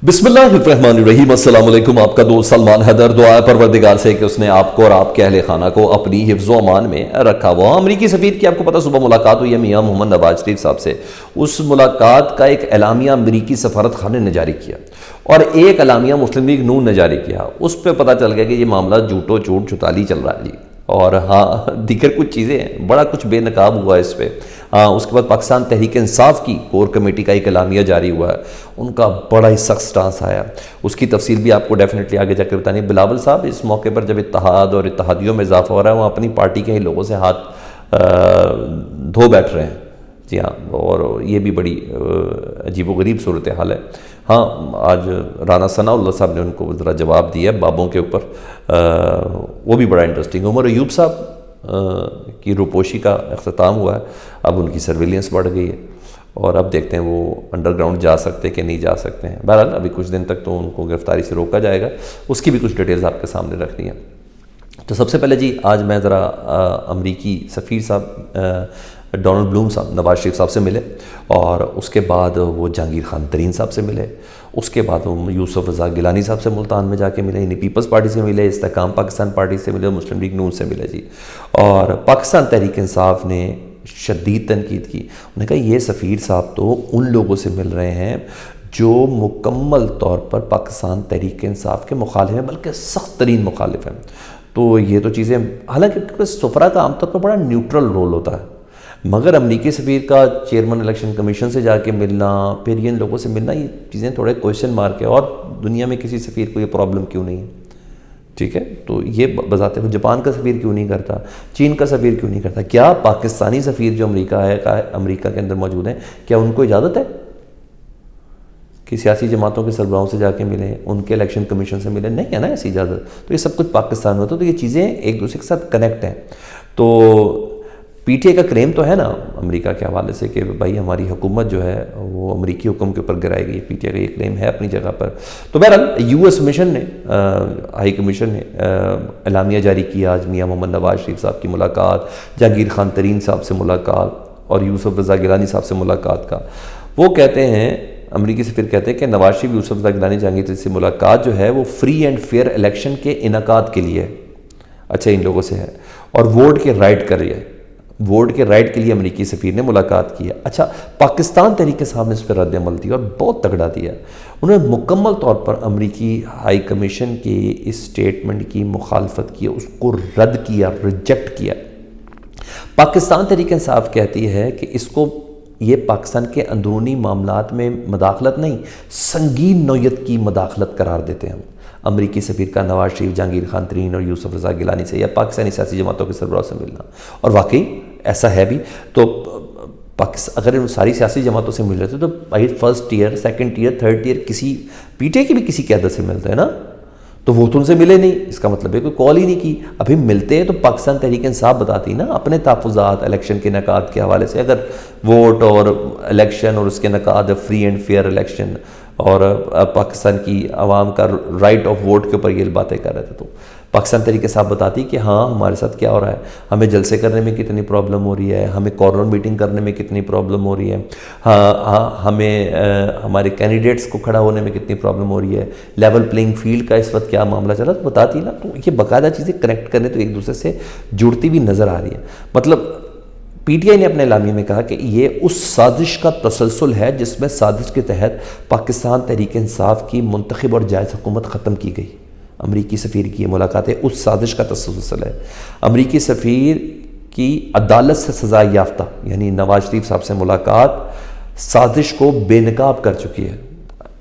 बिस्मिल्लाहिर्रहमानिर्रहीम। अस्सलाम वालेकुम। आपका दोस्त सलमान हैदर। दुआ है परवरदिगार से कि उसने आपको और आपके अहले खाना को अपनी हिफ्ज़ व अमान में रखा हुआ। अमरीकी सफ़ीर की आपको पता सुबह मुलाकात हुई है मियाँ मोहम्मद नवाज शरीफ साहब से। उस मुलाकात का एक एलामिया अमरीकी सफारत खाने ने जारी किया और एक एलामिया मुस्लिम लीग नून ने जारी किया। उस पर पता चल गया कि ये मामला झूठो झूठ छुताली चल रहा है जी। और हाँ, दिगर कुछ चीज़ें हैं, बड़ा कुछ बेनकाब हुआ इस पर। हाँ, उसके बाद पाकिस्तान तहरीक इंसाफ की कोर कमेटी का एक एलामिया जारी हुआ है, उनका बड़ा ही सख्त स्टांस आया। उसकी तफसील भी आपको डेफिनेटली आगे जाकर बतानी है। बिलावल साहब इस मौके पर जब इत्तेहाद और इत्तेहादियों में इजाफा हो रहा है, वो अपनी पार्टी के ही लोगों से हाथ धो बैठ रहे हैं। जी हाँ, और ये भी बड़ी अजीबोगरीब सूरत हाल है। हाँ, आज राना सनाउल्लाह साहब ने उनको ज़रा जवाब दिया बाबों के ऊपर, वो भी बड़ा इंटरेस्टिंग। उमर अयूब साहब की रूपोशी का अख्ताम हुआ है, अब उनकी सर्विलेंस बढ़ गई है और अब देखते हैं वो अंडरग्राउंड जा सकते हैं कि नहीं जा सकते हैं। बहरहाल अभी कुछ दिन तक तो उनको गिरफ्तारी से रोका जाएगा, उसकी भी कुछ डिटेल्स आपके सामने रखनी है। तो सबसे पहले जी, आज मैं ज़रा अमरीकी सफ़ीर साहब डोनाल्ड ब्लूम साहब नवाज शरीफ साहब से मिले, और उसके बाद वो जहांगीर खान तरीन साहब से मिले, उसके बाद वो यूसुफ रज़ा गिलानी साहब से मुल्तान में जाके मिले, यानी पीपल्स पार्टी से मिले, इस्तेकाम पाकिस्तान पार्टी से मिले, मुस्लिम लीग नून से मिले जी। और पाकिस्तान तहरीक इंसाफ ने शदीद तनकीद की। उन्होंने कहा ये सफ़ीर साहब तो उन लोगों से मिल रहे हैं जो मुकम्मल तौर पर पाकिस्तान तहरीक इंसाफ के मुखालिफ हैं, बल्कि सख्त तरीन मुखालिफ हैं। तो ये तो चीज़ें, हालांकि सफरा का आमतौर पर बड़ा न्यूट्रल रोल होता है, मगर अमरीकी सफ़ीर का चेयरमैन इलेक्शन कमीशन से जाके मिलना, फिर इन लोगों से मिलना, ये चीज़ें थोड़े क्वेश्चन मार्क है। और दुनिया में किसी सफ़ीर को ये प्रॉब्लम क्यों नहीं है? ठीक है, तो ये बजाते हुए जापान का सफ़ीर क्यों नहीं करता, चीन का सफ़ीर क्यों नहीं करता? क्या पाकिस्तानी सफ़ीर जो अमरीका के अंदर मौजूद हैं, क्या उनको इजाज़त है कि सियासी जमातों के सरबराहों से जाके मिलें, उनके इलेक्शन कमीशन से मिलें? नहीं है ना ऐसी इजाज़त। तो ये सब कुछ पाकिस्तान में, तो ये चीज़ें एक दूसरे के साथ कनेक्ट हैं। तो पीटीआई का क्लेम तो है ना अमेरिका के हवाले से कि भाई हमारी हुकूमत जो है वो अमेरिकी हुक्म के ऊपर गिराई गई। पीटीआई का ये क्लेम है अपनी जगह पर। तो बहरहाल यूएस मिशन ने, हाई कमीशन ने एलामिया जारी किया आज मियाँ मोहम्मद नवाज शरीफ साहब की मुलाकात, जहांगीर खान तरीन साहब से मुलाकात और यूसुफ रज़ा गिलानी साहब से मुलाकात का। वो कहते हैं, अमरीकी सफ़ीर कहते हैं कि नवाज शरीफ, यूसुफ रज़ा गिलानी, जहांगीर से मुलाकात जो है वो फ्री एंड फेयर इलेक्शन के इनकाद के लिए है। अच्छा, इन लोगों से है, और वोट के राइट कर रही है, वोट के राइट के लिए अमरीकी सफ़ीर ने मुलाकात की है। अच्छा, पाकिस्तान तहरीक इंसाफ ने इस पर रद्द अमल दिया और बहुत तगड़ा दिया। उन्होंने मुकम्मल तौर पर अमरीकी हाई कमीशन के इस स्टेटमेंट की मुखालफत की, उसको रद्द किया, रिजेक्ट किया। पाकिस्तान तहरीक इंसाफ कहती है कि इसको, ये पाकिस्तान के अंदरूनी मामलात में मदाखलत नहीं, संगीन नौयत की मदाखलत करार देते हैं हम। अमरीकी सफ़ीर का नवाज शरीफ, जहांगीर खान तरीन और यूसुफ रज़ा गिलानी से या पाकिस्तानी सियासी जमातों के सरबराह से मिलना, और वाकई ऐसा है भी। तो पाकिस्तान अगर इन सारी सियासी जमातों से मिल रहे थे तो भाई first year, second year, third year किसी पीटीआई की भी किसी क़यादत से मिलते हैं ना, तो वो तो उनसे मिले नहीं, इसका मतलब है कोई कॉल ही नहीं की। अभी मिलते हैं तो पाकिस्तान तहरीक इंसाफ बताती ना अपने तहफ़्फ़ुज़ात इलेक्शन के इनेकाद के हवाले से। अगर वोट और इलेक्शन और उसके इनेकाद, फ्री एंड फेयर इलेक्शन और पाकिस्तान की आवाम का राइट ऑफ वोट के ऊपर ये बातें कर रहे थे, तो पाकिस्तान तरीके साहब बताती कि हाँ हमारे साथ क्या हो रहा है, हमें जलसे करने में कितनी प्रॉब्लम हो रही है, हमें कॉर्नर मीटिंग करने में कितनी प्रॉब्लम हो रही है, हाँ हमें हमारे कैंडिडेट्स को खड़ा होने में कितनी प्रॉब्लम हो रही है, लेवल प्लेइंग फील्ड का इस वक्त क्या मामला चला, तो बताती ना। तो ये बाकायदा चीज़ें कनेक्ट करने तो एक दूसरे से जुड़ती हुई नज़र आ रही है। मतलब पीटीआई ने अपने एलामिया में कहा कि ये उस साजिश का तसलसल है जिसमें साजिश के तहत पाकिस्तान तहरीक इंसाफ की मुंतखब और जायज़ हुकूमत ख़त्म की गई। अमरीकी सफ़ीर की ये मुलाकात है, उस साजिश का तसलसल है। अमरीकी सफ़ीर की अदालत से सज़ा याफ्ता यानी नवाज शरीफ साहब से मुलाकात साजिश को बेनकाब कर चुकी है।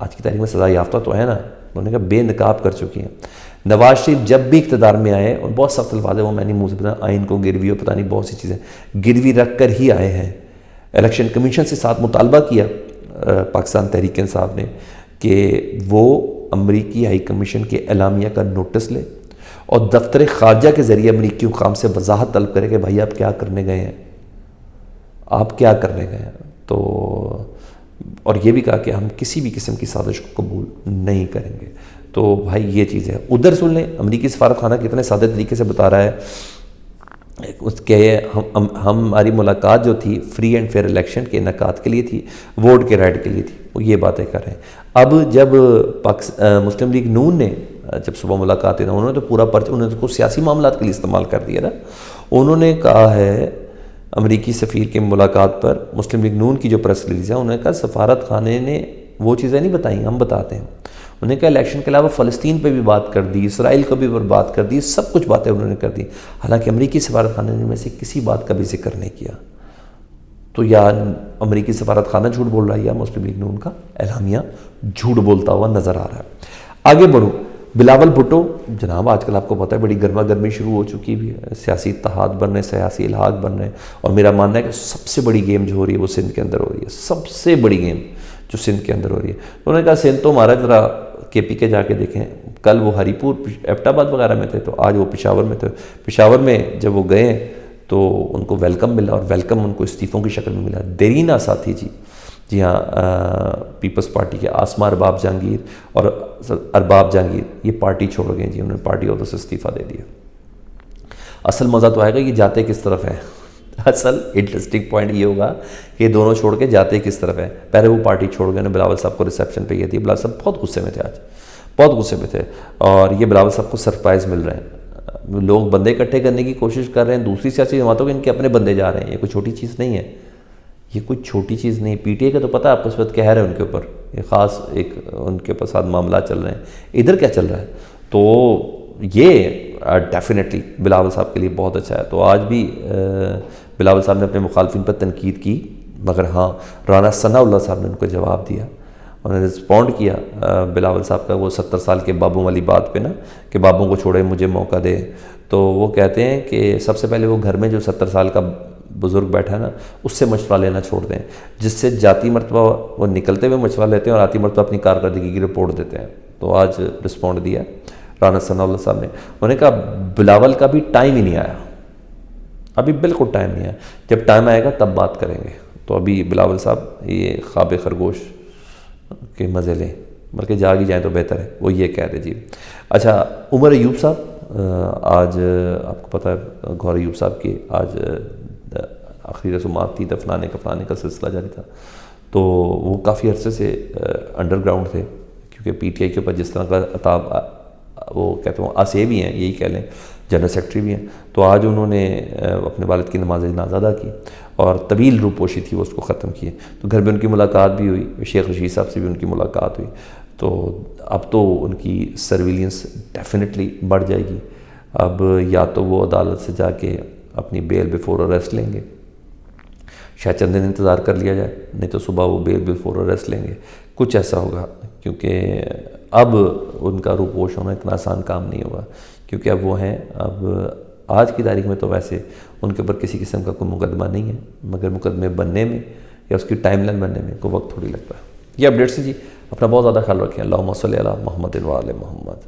आज की तारीख में सज़ा याफ्ता तो है ना, उन्होंने कहा बेनकाब कर चुकी है। नवाज शरीफ जब भी इक़्तिदार में आए, और बहुत सख्त अल्फाज है वो मैंने मुँह से पता, आइन को गिरवी और पता नहीं बहुत सी चीज़ें गिरवी रख कर ही आए हैं। इलेक्शन कमीशन से साथ मुतालबा किया पाकिस्तान तहरीक इंसाफ ने कि वो अमरीकी हाई कमीशन के एलामिया का नोटिस ले और दफ्तर ख़ारजा के ज़रिए अमरीकी हुकाम से वजाहत तलब करे कि भाई आप क्या करने गए हैं, आप क्या करने गए हैं। तो और ये भी कहा कि हम किसी भी किस्म की साजिश को कबूल नहीं करेंगे। तो भाई ये चीज़ है। उधर सुन लें, अमरीकी सफारत खाना कितने सादे तरीके से बता रहा है उसके हमारी मुलाकात जो थी फ्री एंड फेयर इलेक्शन के इनेकाद के लिए थी, वोट के राइट के लिए थी, वो ये बातें कर रहे हैं। اب جب مسلم لیگ نون نے جب صبح ملاقات ہے نا، انہوں نے تو پورا انہوں نے تو سیاسی معاملات کے لیے استعمال کر دیا نا. انہوں نے کہا ہے امریکی سفیر کے ملاقات پر مسلم لیگ نون کی جو پریس ریلیز ہے، انہوں نے کہا سفارت خانے نے وہ چیزیں نہیں بتائیں، ہم بتاتے ہیں. انہوں نے کہا الیکشن کے علاوہ فلسطین پہ بھی بات کر دی، اسرائیل کو بھی بات کر دی، سب کچھ باتیں انہوں نے کر دی. حالانکہ امریکی سفارت خانے نے میں سے کسی بات کا بھی ذکر نہیں کیا. تو یا امریکی سفارت خانہ جھوٹ بول رہا ہے یا مسلم لیگ نون کا اعلامیہ جھوٹ بولتا ہوا نظر آ رہا ہے. آگے بڑھو. بلاول بھٹو جناب آج کل آپ کو پتہ ہے بڑی گرما گرمی شروع ہو چکی بھی ہے، سیاسی اتحاد بن رہے ہیں، سیاسی الحاق بن رہے ہیں. اور میرا ماننا ہے کہ سب سے بڑی گیم جو ہو رہی ہے وہ سندھ کے اندر ہو رہی ہے، سب سے بڑی گیم جو سندھ کے اندر ہو رہی ہے. انہوں نے کہا سندھ تو ہمارا ذرا کے پی کے جا کے دیکھیں. کل وہ ہری پور ایبٹ آباد وغیرہ میں تھے، تو آج وہ پشاور میں تھے. پشاور میں جب وہ گئے تو ان کو ویلکم ملا، اور ویلکم ان کو استعفوں کی شکل میں ملا. دیرینہ ساتھی جی ہاں، پیپلز پارٹی کے آسما ارباب جہانگیر اور ارباب جہانگیر یہ پارٹی چھوڑ گئے جی، انہوں نے پارٹی عہدے سے استعفیٰ دے دیا. اصل مزہ تو آئے گا یہ جاتے کس طرف ہے. اصل انٹرسٹنگ پوائنٹ یہ ہوگا کہ یہ دونوں چھوڑ کے جاتے کس طرف ہے. پہلے وہ پارٹی چھوڑ گئے، بلاول صاحب کو ریسیپشن پہ یہ تھی. بلاول صاحب بہت غصے میں تھے، آج بہت غصے میں تھے، اور یہ بلاول صاحب کو سرپرائز مل رہے ہیں. لوگ بندے اکٹھے کرنے کی کوشش کر رہے ہیں دوسری سیاسی جماعتوں کے، ان کے اپنے بندے جا رہے ہیں. یہ کوئی چھوٹی چیز نہیں ہے، یہ کوئی چھوٹی چیز نہیں. پی ٹی اے کا تو پتہ ہے آپ اس وقت کہہ رہے ہیں ان کے اوپر یہ خاص ایک ان کے ساتھ معاملات چل رہے ہیں. ادھر کیا چل رہا ہے؟ تو یہ ڈیفینیٹلی بلاول صاحب کے لیے بہت اچھا ہے. تو آج بھی بلاول صاحب نے اپنے مخالفین پر تنقید کی، مگر ہاں رانا ثناء اللہ صاحب نے ان کو جواب دیا. انہوں نے رسپونڈ کیا بلاول صاحب کا وہ 70 سال کے بابوں والی بات پہ نا، کہ بابوں کو چھوڑے مجھے موقع دے. تو وہ کہتے ہیں کہ سب سے پہلے وہ گھر میں جو 70 سال کا بزرگ بیٹھا ہے نا، اس سے مشورہ لینا چھوڑ دیں، جس سے جاتی مرتبہ وہ نکلتے ہوئے مشورہ لیتے ہیں اور آتی مرتبہ اپنی کارکردگی کی رپورٹ دیتے ہیں. تو آج رسپونڈ دیا رانا ثناء اللہ صاحب نے. انہوں نے کہا بلاول کا بھی ٹائم ہی نہیں آیا، ابھی بالکل ٹائم نہیں آیا، جب ٹائم آئے گا تب بات کریں گے. تو ابھی بلاول صاحب یہ خواب خرگوش کے مزے لیں، بلکہ جاگ ہی جائیں تو بہتر ہے، وہ یہ کہہ رہے جی. اچھا عمر ایوب صاحب، آج آپ کو پتہ ہے گور ایوب صاحب کی آج آخری رسومات تھی، دفنانے کفنانے کا سلسلہ جاری تھا. تو وہ کافی عرصے سے انڈر گراؤنڈ تھے، کیونکہ پی ٹی آئی کے اوپر جس طرح کا عطاب وہ کہتے ہیں آسے بھی ہیں، یہی کہہ لیں جنرل سیکرٹری بھی ہیں. تو آج انہوں نے اپنے والد کی نماز جنازہ ادا کی اور طویل روپوشی تھی وہ اس کو ختم کیے. تو گھر میں ان کی ملاقات بھی ہوئی، شیخ رشید صاحب سے بھی ان کی ملاقات ہوئی. تو اب تو ان کی سرویلنس ڈیفینیٹلی بڑھ جائے گی. اب یا تو وہ عدالت سے جا کے اپنی بیل بیفور اریسٹ لیں گے، شاید چند دن انتظار کر لیا جائے، نہیں تو صبح وہ بیل بیفور اریسٹ لیں گے، کچھ ایسا ہوگا. کیونکہ اب ان کا روپوش ہونا اتنا آسان کام نہیں ہوگا، کیونکہ اب وہ ہیں، اب آج کی تاریخ میں تو ویسے ان کے اوپر کسی قسم کا کوئی مقدمہ نہیں ہے، مگر مقدمے بننے میں یا اس کی ٹائم لائن بننے میں کوئی وقت تھوڑی لگتا ہے. یہ اپڈیٹ سے جی اپنا بہت زیادہ خیال رکھیں. اللہم صلی علی محمد و آل محمد.